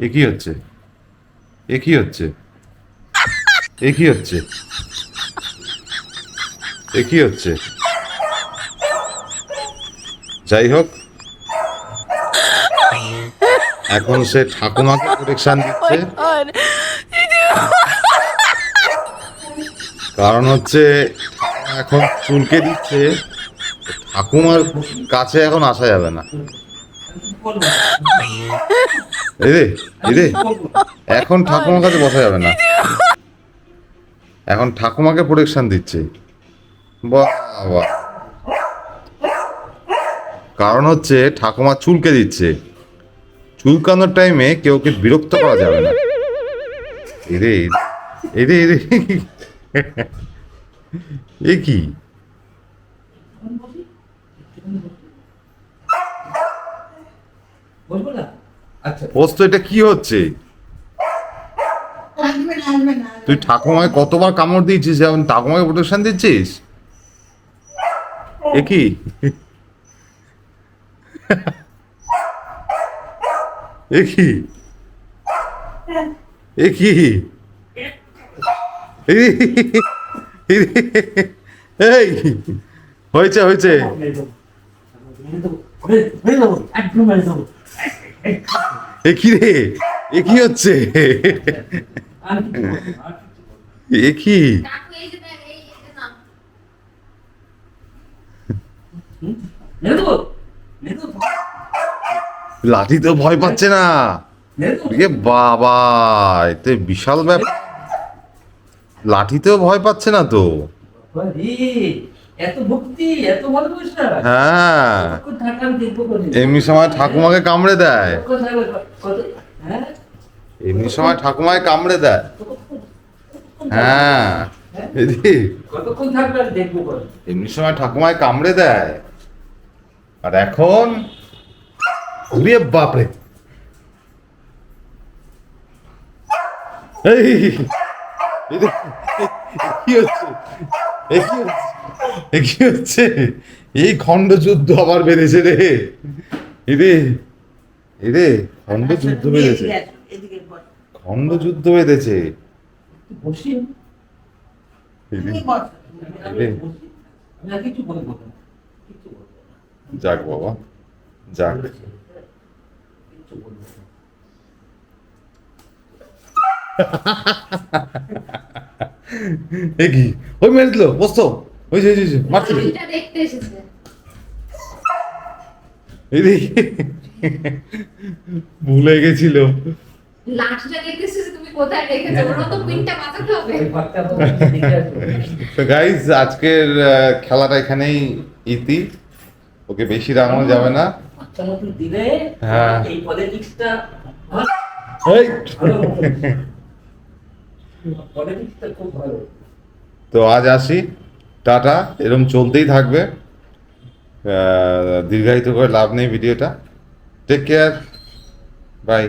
এ কি হচ্ছে? এ কি হচ্ছে? এ কি হচ্ছে? এ কি হচ্ছে? যাই হোক, এখন সে ঠাকুমাকে প্রোটেকশন দিচ্ছে। কারণ হচ্ছে ঠাকুমা এখন চুলকে দিচ্ছে, ঠাকুমার কাছে এখন আসা যাবে না। এরে এরে, এখন ঠাকুমার কাছে বসা যাবে না, এখন ঠাকুমাকে প্রোটেকশন দিচ্ছে। বাবা, কারণ হচ্ছে ঠাকুমা চুলকে দিচ্ছে, চুলকানোর টাইমে কেউকে বিরক্ত করা যাবে না। এরে এরে এরে, এ কি? বস তো এটা কি হচ্ছে? তুই ঠাকুমাকে কতবার কামড় দিয়েছিস, যেমন ঠাকুমাকে প্রোটেকশন দিচ্ছিস? এ কি? এ কি? এ কি? এই, হয়েছে হয়েছে। এ কি রে? এ কি হচ্ছে? এ কি? লাঠি তো ভয় পাচ্ছে না। এ বাবা, এতে বিশাল ব্যাপার। লাঠিতেও ভয় পাচ্ছে না তো। হ্যাঁ, এমনি সময় ঠাকুমাকে কামড়ে দেয়, এমনি সময় ঠাকুমাকে কামড়ে দেয়। হ্যাঁ, এমনি সময় ঠাকুমায় কামড়ে দেয়, আর এখন ওরে বাপরে, এই কি হচ্ছে? এ কি হচ্ছে? এ কি হচ্ছে? এই খণ্ডযুদ্ধ আবার বেঁধেছে রে। এরে এরে, খণ্ডযুদ্ধ বেঁধেছে, খণ্ডযুদ্ধ বেঁধেছে। যাক বাবা, যাক। এ কি? ওই মেরে দিল, বসতো ওই যে মারছিল। ভুলে গেছিল। তো গাইস, আজকের খেলাটা এখানেই ইতি। ওকে বেশি রাঙানো যাবে না। হ্যাঁ, তো আজ আসি, টাটা। এরকম চলতেই থাকবে, দীর্ঘায়িত করে লাভ নেই ভিডিওটা। Take care, by.